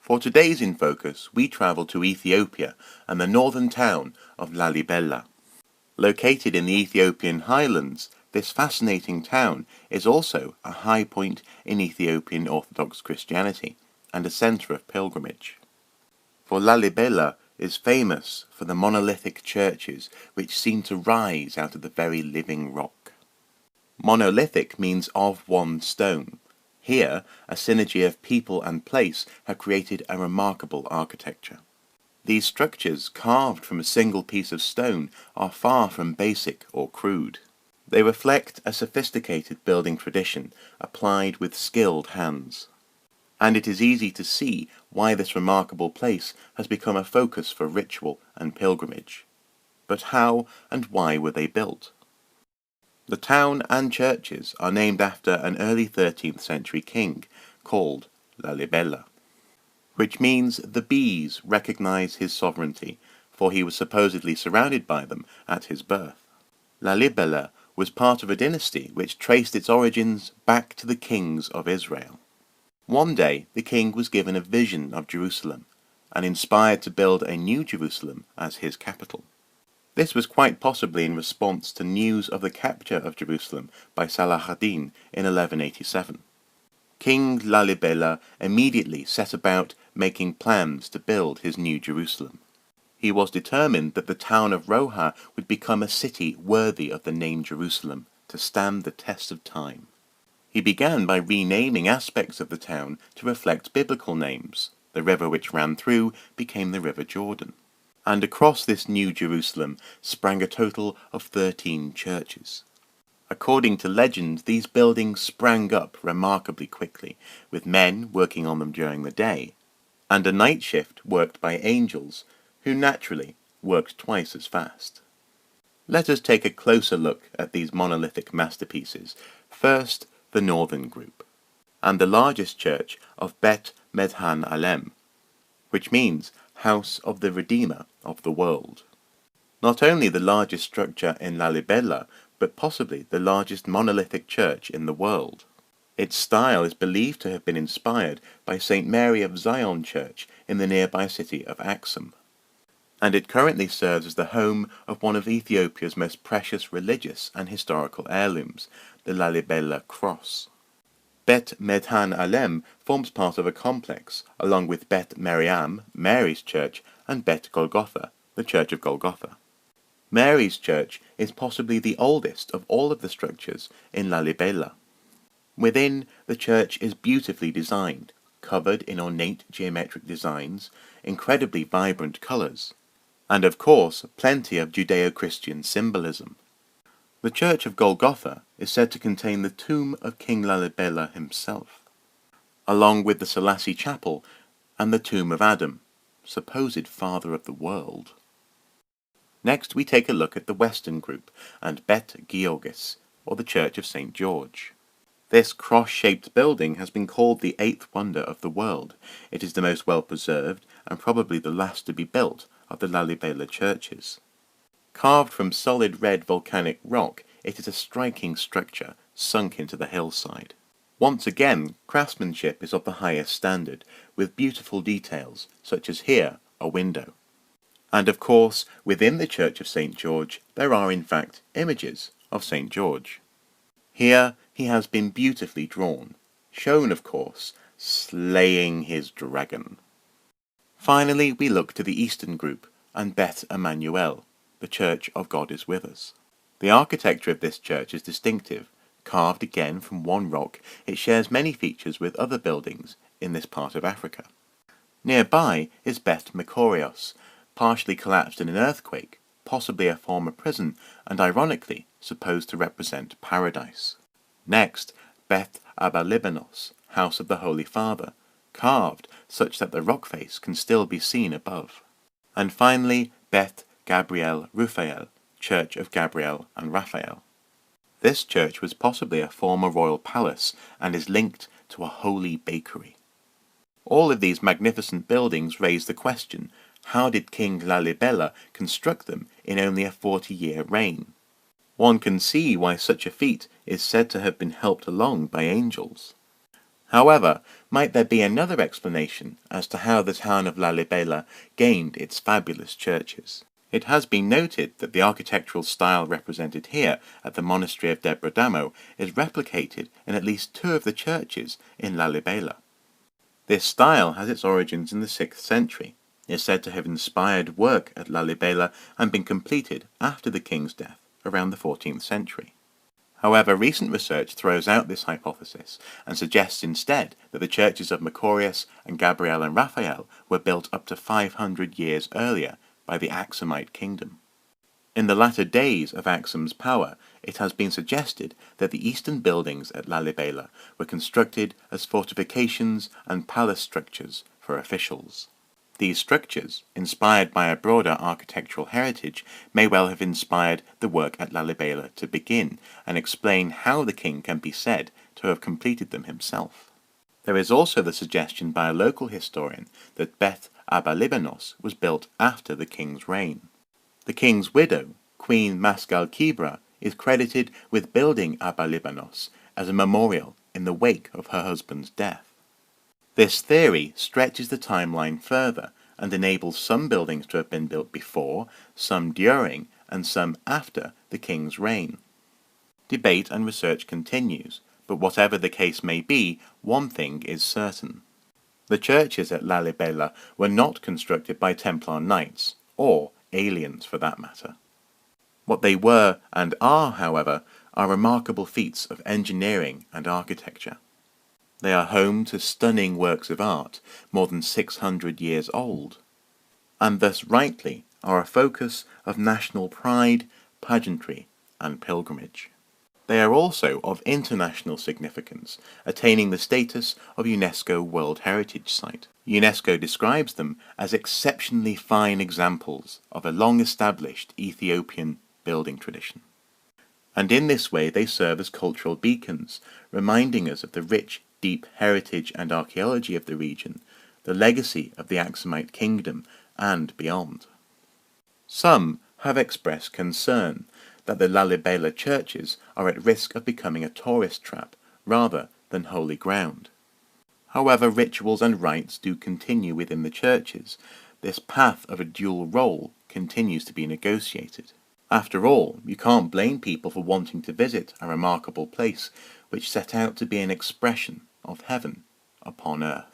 For today's In Focus, we travel to Ethiopia and the northern town of Lalibela. Located in the Ethiopian highlands, this fascinating town is also a high point in Ethiopian Orthodox Christianity and a centre of pilgrimage. For Lalibela is famous for the monolithic churches which seem to rise out of the very living rock. Monolithic means of one stone. Here, a synergy of people and place have created a remarkable architecture. These structures, carved from a single piece of stone, are far from basic or crude. They reflect a sophisticated building tradition applied with skilled hands. And it is easy to see why this remarkable place has become a focus for ritual and pilgrimage. But how and why were they built? The town and churches are named after an early 13th century king called Lalibela, which means the bees recognize his sovereignty, for he was supposedly surrounded by them at his birth. Lalibela was part of a dynasty which traced its origins back to the kings of Israel. One day the king was given a vision of Jerusalem and inspired to build a new Jerusalem as his capital. This was quite possibly in response to news of the capture of Jerusalem by Salah ad-Din in 1187. King Lalibela immediately set about making plans to build his new Jerusalem. He was determined that the town of Roha would become a city worthy of the name Jerusalem, to stand the test of time. He began by renaming aspects of the town to reflect biblical names. The river which ran through became the River Jordan. And across this new Jerusalem sprang a total of 13 churches. According to legend, these buildings sprang up remarkably quickly, with men working on them during the day, and a night shift worked by angels, who naturally worked twice as fast. Let us take a closer look at these monolithic masterpieces. First, the northern group, and the largest church of Bet Medhan Alem, which means House of the Redeemer of the World. Not only the largest structure in Lalibela, but possibly the largest monolithic church in the world. Its style is believed to have been inspired by St. Mary of Zion Church in the nearby city of Axum, and it currently serves as the home of one of Ethiopia's most precious religious and historical heirlooms, the Lalibela Cross. Bet Medhan Alem forms part of a complex, along with Bet Meriam, Mary's Church, and Bet Golgotha, the Church of Golgotha. Mary's Church is possibly the oldest of all of the structures in Lalibela. Within, the church is beautifully designed, covered in ornate geometric designs, incredibly vibrant colours, and of course plenty of Judeo-Christian symbolism. The Church of Golgotha is said to contain the tomb of King Lalibela himself, along with the Selassie Chapel and the tomb of Adam, supposed father of the world. Next we take a look at the western group and Bet Georgis, or the Church of St. George. This cross-shaped building has been called the eighth wonder of the world. It is the most well-preserved and probably the last to be built of the Lalibela churches. Carved from solid red volcanic rock, it is a striking structure sunk into the hillside. Once again, craftsmanship is of the highest standard, with beautiful details, such as here, a window. And of course, within the Church of St. George, there are in fact images of St. George. Here he has been beautifully drawn, shown of course, slaying his dragon. Finally, we look to the eastern group and Bet Emmanuel, the Church of God is with us. The architecture of this church is distinctive. Carved again from one rock, it shares many features with other buildings in this part of Africa. Nearby is Bet Makorios, partially collapsed in an earthquake, possibly a former prison, and ironically supposed to represent paradise. Next, Bet Abba-Libanos, House of the Holy Father, carved such that the rock face can still be seen above. And finally, Bet Gabriel Raphael, Church of Gabriel and Raphael. This church was possibly a former royal palace and is linked to a holy bakery. All of these magnificent buildings raise the question, how did King Lalibela construct them in only a 40-year reign? One can see why such a feat is said to have been helped along by angels. However, might there be another explanation as to how the town of Lalibela gained its fabulous churches? It has been noted that the architectural style represented here at the monastery of Debrodamo is replicated in at least 2 of the churches in Lalibela. This style has its origins in the 6th century. It is said to have inspired work at Lalibela and been completed after the king's death around the 14th century. However, recent research throws out this hypothesis and suggests instead that the churches of Macorius and Gabriel and Raphael were built up to 500 years earlier by the Aksumite kingdom. In the latter days of Aksum's power, it has been suggested that the eastern buildings at Lalibela were constructed as fortifications and palace structures for officials. These structures, inspired by a broader architectural heritage, may well have inspired the work at Lalibela to begin, and explain how the king can be said to have completed them himself. There is also the suggestion by a local historian that Beth Abba-Libanos was built after the king's reign. The king's widow, Queen Masgal Kibra, is credited with building Abba-Libanos as a memorial in the wake of her husband's death. This theory stretches the timeline further and enables some buildings to have been built before, some during, and some after the king's reign. Debate and research continues, but whatever the case may be, one thing is certain. The churches at Lalibela were not constructed by Templar knights, or aliens for that matter. What they were and are, however, are remarkable feats of engineering and architecture. They are home to stunning works of art, more than 600 years old, and thus rightly are a focus of national pride, pageantry, and pilgrimage. They are also of international significance, attaining the status of UNESCO World Heritage Site. UNESCO describes them as exceptionally fine examples of a long-established Ethiopian building tradition. And in this way they serve as cultural beacons, reminding us of the rich, deep heritage and archaeology of the region, the legacy of the Aksumite kingdom, and beyond. Some have expressed concern that the Lalibela churches are at risk of becoming a tourist trap rather than holy ground. However, rituals and rites do continue within the churches. This path of a dual role continues to be negotiated. After all, you can't blame people for wanting to visit a remarkable place which set out to be an expression of heaven upon earth.